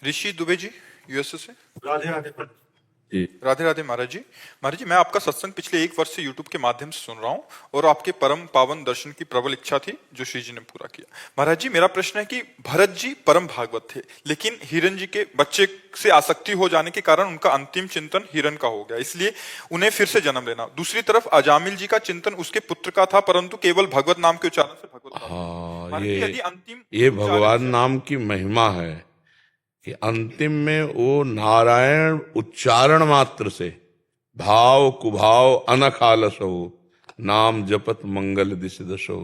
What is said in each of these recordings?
ऋषि Dubey ji, USA से। राधे राधे पंडित जी, राधे राधे महाराज जी। महाराज जी, मैं आपका सत्संग पिछले 1 वर्ष से यूट्यूब के माध्यम से सुन रहा हूँ और आपके परम पावन दर्शन की प्रबल इच्छा थी जो श्री जी ने पूरा किया। महाराज जी, मेरा प्रश्न है कि भरत जी परम भागवत थे, लेकिन हिरन जी के बच्चे से आसक्ति हो जाने के कारण उनका अंतिम चिंतन हिरन का हो गया, इसलिए उन्हें फिर से जन्म लेना। दूसरी तरफ अजामिल जी का चिंतन उसके पुत्र का था, परंतु केवल भगवत नाम के उच्चारण से भगवत प्राप्त हुआ। हाँ, महाराज जी, यदि अंतिम ये उच्चारण भगवान से नाम की महिमा है कि अंतिम में वो नारायण उच्चारण मात्र से भाव कुभाव अनख आलस हो, नाम जपत मंगल दिश दशो।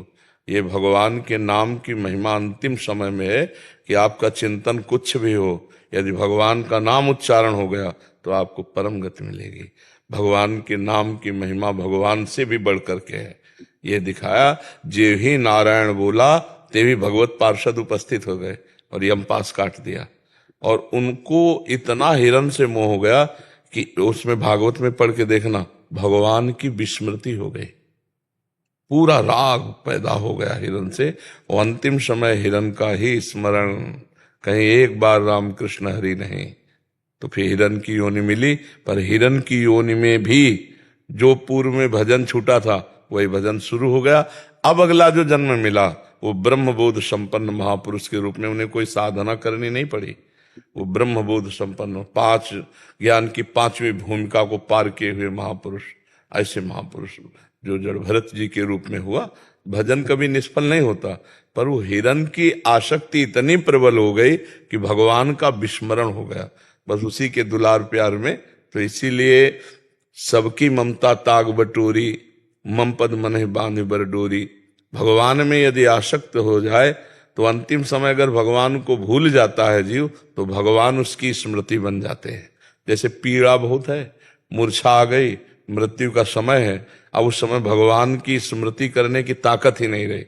ये भगवान के नाम की महिमा अंतिम समय में है कि आपका चिंतन कुछ भी हो, यदि भगवान का नाम उच्चारण हो गया तो आपको परम गति मिलेगी। भगवान के नाम की महिमा भगवान से भी बढ़ करके है। ये दिखाया, जे ही नारायण बोला ते भी भगवत पार्षद उपस्थित हो गए और यम पास काट दिया। और उनको इतना हिरन से मोह हो गया कि उसमें भागवत में पढ़ के देखना, भगवान की विस्मृति हो गई, पूरा राग पैदा हो गया हिरन से। और अंतिम समय हिरन का ही स्मरण, कहीं एक बार राम कृष्ण हरि नहीं, तो फिर हिरन की योनि मिली। पर हिरन की योनि में भी जो पूर्व में भजन छूटा था वही भजन शुरू हो गया। अब अगला जो जन्म मिला वो ब्रह्मबोध संपन्न महापुरुष के रूप में, उन्हें कोई साधना करनी नहीं पड़ी। वो ब्रह्मबोध संपन्न, 5 ज्ञान की 5वीं भूमिका को पार किए हुए महापुरुष, ऐसे महापुरुष जो जड़ भरत जी के रूप में हुआ। भजन कभी निष्फल नहीं होता, पर वो हिरन की आसक्ति इतनी प्रबल हो गई कि भगवान का विस्मरण हो गया, बस उसी के दुलार प्यार में। तो इसीलिए सबकी ममता ताग बटोरी, मम पद मनहि बांधि बर डोरी। भगवान में यदि आसक्त हो जाए तो अंतिम समय अगर भगवान को भूल जाता है जीव, तो भगवान उसकी स्मृति बन जाते हैं। जैसे पीड़ा बहुत है, मूर्छा आ गई, मृत्यु का समय है, अब उस समय भगवान की स्मृति करने की ताकत ही नहीं रही,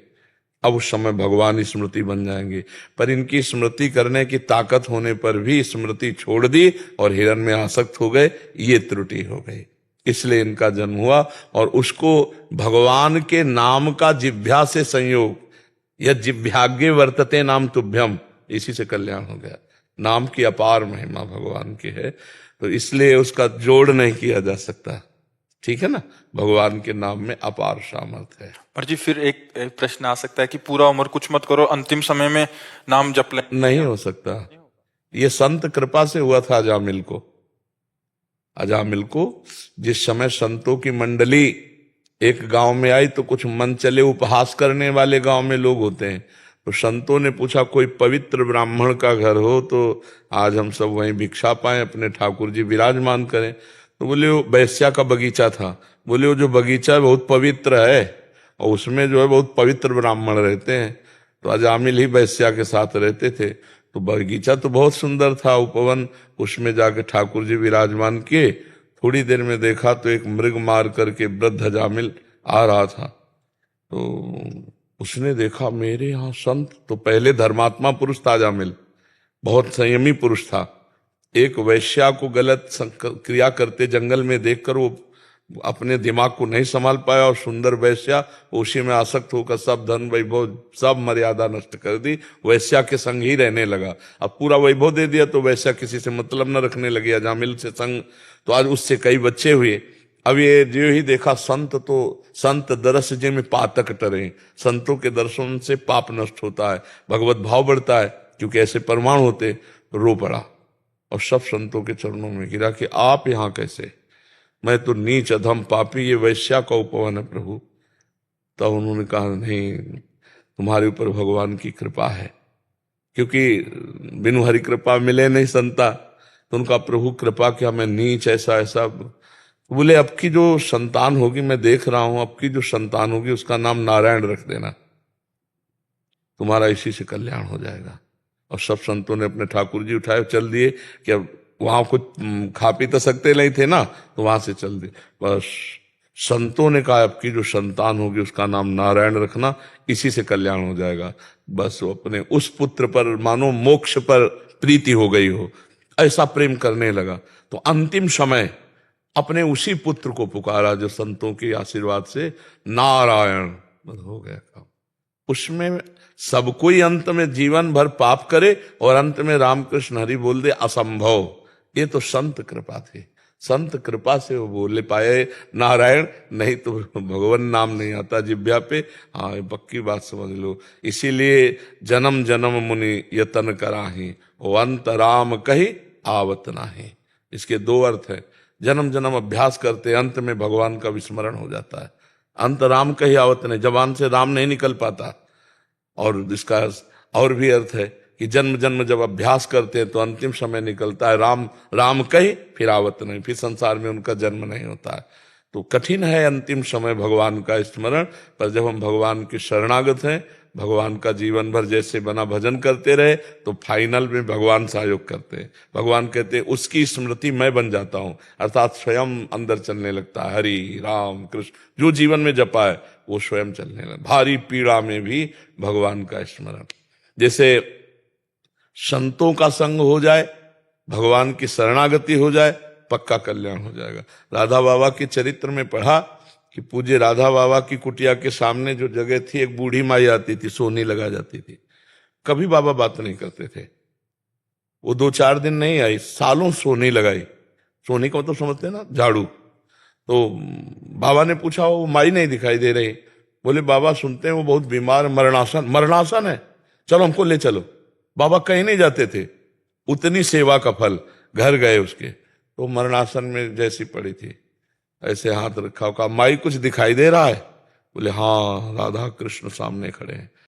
अब उस समय भगवान स्मृति बन जाएंगे। पर इनकी स्मृति करने की ताकत होने पर भी स्मृति छोड़ दी और हिरन में आसक्त हो गए, ये त्रुटि हो गई, इसलिए इनका जन्म हुआ। और उसको भगवान के नाम का जिह्वा से संयोग, यह जिह्वाग्ये वर्तते नाम तुभ्यम, इसी से कल्याण हो गया। नाम की अपार महिमा भगवान की है, तो इसलिए उसका जोड़ नहीं किया जा सकता। ठीक है ना, भगवान के नाम में अपार सामर्थ्य है। पर जी, फिर एक प्रश्न आ सकता है कि पूरा उम्र कुछ मत करो, अंतिम समय में नाम जप ले। नहीं हो सकता। ये संत कृपा से हुआ था अजामिल को। अजामिल को जिस समय संतों की मंडली एक गांव में आई, तो कुछ मन चले उपहास करने वाले गांव में लोग होते हैं, तो संतों ने पूछा कोई पवित्र ब्राह्मण का घर हो तो आज हम सब वहीं भिक्षा पाएं, अपने ठाकुर जी विराजमान करें। तो बोले वो वैश्या का बगीचा था। बोले वो जो बगीचा बहुत पवित्र है और उसमें जो है बहुत पवित्र ब्राह्मण रहते हैं। तो अजामिल ही वैश्या के साथ रहते थे। तो बगीचा तो बहुत सुंदर था, उपवन, उसमें जाके ठाकुर जी विराजमान किए। थोड़ी देर में देखा तो एक मृग मार करके वृद्ध अजामिल आ रहा था। तो उसने देखा मेरे यहाँ संत, तो पहले धर्मात्मा पुरुष था अजामिल, बहुत संयमी पुरुष था। एक वैश्या को गलत क्रिया करते जंगल में देखकर वो अपने दिमाग को नहीं संभाल पाया और सुंदर वैश्या, उसी में आसक्त होकर सब धन वैभव सब मर्यादा नष्ट कर दी, वैश्या के संग ही रहने लगा। अब पूरा वैभव दे दिया तो वैश्या किसी से मतलब न रखने लगी, अजामिल से संग। तो आज उससे कई बच्चे हुए। अब ये जो ही देखा संत, तो संत दरस जे में पातक टरे, संतों के दर्शन से पाप नष्ट होता है, भगवत भाव बढ़ता है, क्योंकि ऐसे प्रमाण होते। रो पड़ा और सब संतों के चरणों में गिरा कि आप यहाँ कैसे, मैं तो नीच अधम पापी, ये वैश्या का उपवन है प्रभु। तब उन्होंने कहा नहीं, तुम्हारे ऊपर भगवान की कृपा है, क्योंकि बिनु हरि कृपा मिले नहीं संता। तो उनका प्रभु कृपा क्या, मैं नीच ऐसा ऐसा। बोले अब की जो संतान होगी, मैं देख रहा हूं, अब की जो संतान होगी उसका नाम नारायण रख देना, तुम्हारा इसी से कल्याण हो जाएगा। और सब संतों ने अपने ठाकुर जी उठाए चल दिए कि अब वहां कुछ खा पी तो सकते नहीं थे ना, तो वहां से चल दिए। बस संतों ने कहा अब की जो संतान होगी उसका नाम नारायण रखना, इसी से कल्याण हो जाएगा। बस वो अपने उस पुत्र पर मानो मोक्ष पर प्रीति हो गई हो, ऐसा प्रेम करने लगा। तो अंतिम समय अपने उसी पुत्र को पुकारा जो संतों के आशीर्वाद से नारायण, बस हो गया काम। उसमें सब कोई अंत में जीवन भर पाप करे और अंत में रामकृष्ण हरि बोल दे, असंभव। ये तो संत कृपा थी, संत कृपा से वो बोले पाए नारायण, नहीं तो भगवान नाम नहीं आता जिब्या पे। हाँ, ये पक्की बात समझ लो। इसीलिए जन्म जन्म मुनि यतन कराही, वो अंत राम कही आवत नाही। इसके दो अर्थ है। जन्म जन्म अभ्यास करते, अंत में भगवान का विस्मरण हो जाता है। अंत राम कही आवत नहीं, जबान से राम नहीं निकल पाता। और इसका और भी अर्थ है कि जन्म जन्म जब अभ्यास करते हैं तो अंतिम समय निकलता है राम राम कही फिर आवत नहीं, फिर संसार में उनका जन्म नहीं होता है। तो कठिन है अंतिम समय भगवान का स्मरण, पर जब हम भगवान के शरणागत हैं, भगवान का जीवन भर जैसे बना भजन करते रहे, तो फाइनल में भगवान सहयोग करते हैं। भगवान कहते हैं उसकी स्मृति मैं बन जाता हूं, अर्थात स्वयं अंदर चलने लगता है। हरि राम कृष्ण जो जीवन में जपा है वो स्वयं चलने लगता। भारी पीड़ा में भी भगवान का स्मरण। जैसे संतों का संग हो जाए, भगवान की शरणागति हो जाए, पक्का कल्याण हो जाएगा। राधा बाबा के चरित्र में पढ़ा कि पूज्य राधा बाबा की कुटिया के सामने जो जगह थी, एक बूढ़ी माई आती थी, सोनी लगा जाती थी। कभी बाबा बात नहीं करते थे। वो 2-4 दिन नहीं आई, सालों सोनी लगाई। सोनी को तो समझते ना, झाड़ू। तो बाबा ने पूछा, वो माई नहीं दिखाई दे रही। बोले बाबा सुनते हैं वो बहुत बीमार, मरणासन। मरणासन है, चलो हमको ले चलो। बाबा कहीं नहीं जाते थे, उतनी सेवा का फल। घर गए उसके, तो मरणासन में जैसी पड़ी थी, ऐसे हाथ रखा, कहा माई कुछ दिखाई दे रहा है? बोले हाँ, राधा कृष्ण सामने खड़े हैं।